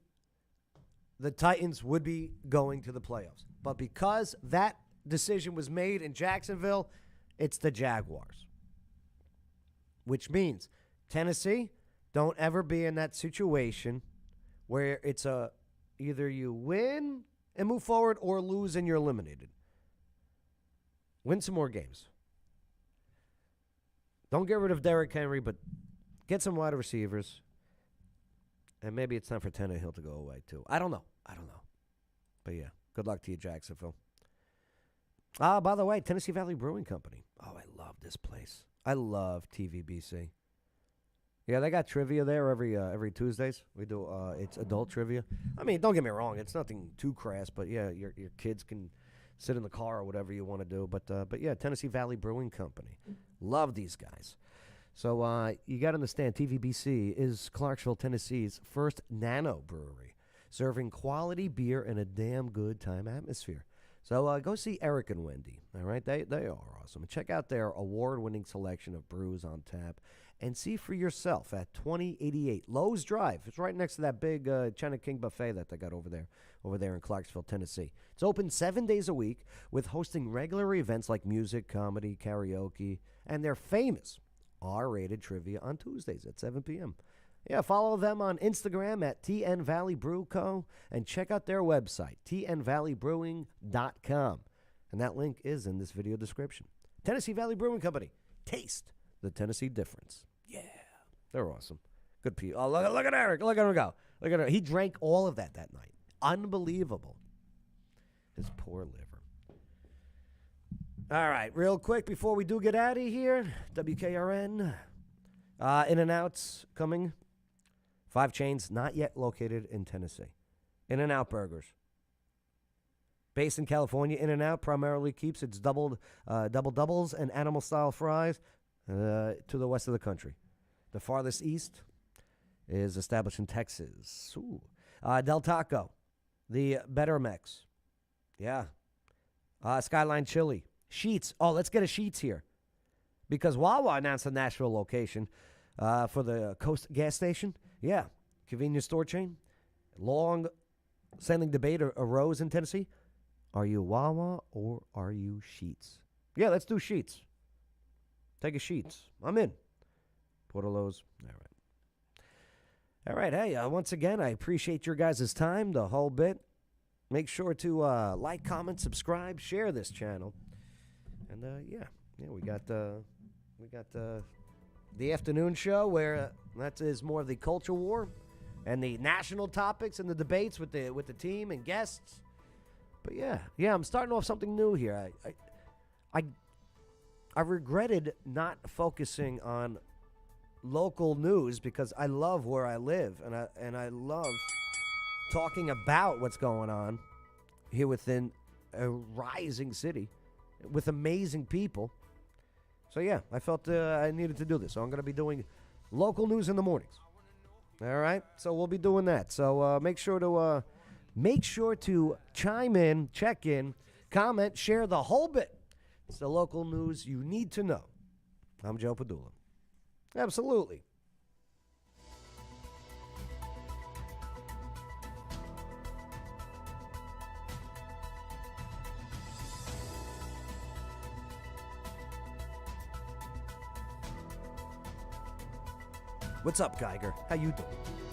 the Titans would be going to the playoffs. But because that decision was made in Jacksonville, it's the Jaguars. Which means, Tennessee, don't ever be in that situation where it's either you win and move forward or lose and you're eliminated. Win some more games. Don't get rid of Derrick Henry, but get some wide receivers. And maybe it's time for Tannehill to go away, too. I don't know. But, yeah, good luck to you, Jacksonville. By the way, Tennessee Valley Brewing Company. Oh, I love this place. I love TVBC. Yeah, they got trivia there every Tuesdays. We do it's adult trivia. I mean, don't get me wrong, it's nothing too crass, but yeah, your kids can sit in the car or whatever you want to do. But yeah, Tennessee Valley Brewing Company. Love these guys. So you got to understand, TVBC is Clarksville, Tennessee's first nano brewery, serving quality beer in a damn good time atmosphere. So go see Eric and Wendy, all right? They are awesome. And check out their award-winning selection of brews on tap and see for yourself at 2088 Lowe's Drive. It's right next to that big China King buffet that they got over there in Clarksville, Tennessee. It's open 7 days a week with hosting regular events like music, comedy, karaoke, and their famous R-rated trivia on Tuesdays at 7 p.m. Yeah, follow them on Instagram at TN Valley Brew Co. and check out their website, tnvalleybrewing.com. And that link is in this video description. Tennessee Valley Brewing Company. Taste the Tennessee difference. Yeah, they're awesome. Good people. Oh, look at Eric. Look at him go. Look at him. He drank all of that night. Unbelievable. His poor liver. All right, real quick before we do get out of here, WKRN, In-N-Out's coming. 5 chains not yet located in Tennessee. In-N-Out Burgers. Based in California, In-N-Out primarily keeps its double doubles and animal-style fries to the west of the country. The farthest east is established in Texas. Ooh. Del Taco, the Better Mex. Yeah. Skyline Chili. Sheets. Oh, let's get a Sheets here. Because Wawa announced a Nashville location for the Coast gas station. Yeah. Convenience store chain. Long-standing debate arose in Tennessee. Are you Wawa or are you Sheets? Yeah, let's do Sheets. Take a Sheets. I'm in. Portalo's. All right. All right. Hey, once again, I appreciate your guys' time, the whole bit. Make sure to like, comment, subscribe, share this channel. And yeah, we got the afternoon show where that is more of the culture war and the national topics and the debates with the team and guests. But yeah, I'm starting off something new here. I regretted not focusing on local news because I love where I live and I love talking about what's going on here within a rising city with amazing people. So yeah, I felt I needed to do this. So I'm going to be doing local news in the mornings. All right, so we'll be doing that. So make sure to chime in, check in, comment, share the whole bit. It's the local news you need to know. I'm Joe Padula. Absolutely. What's up, Geiger? How you doing?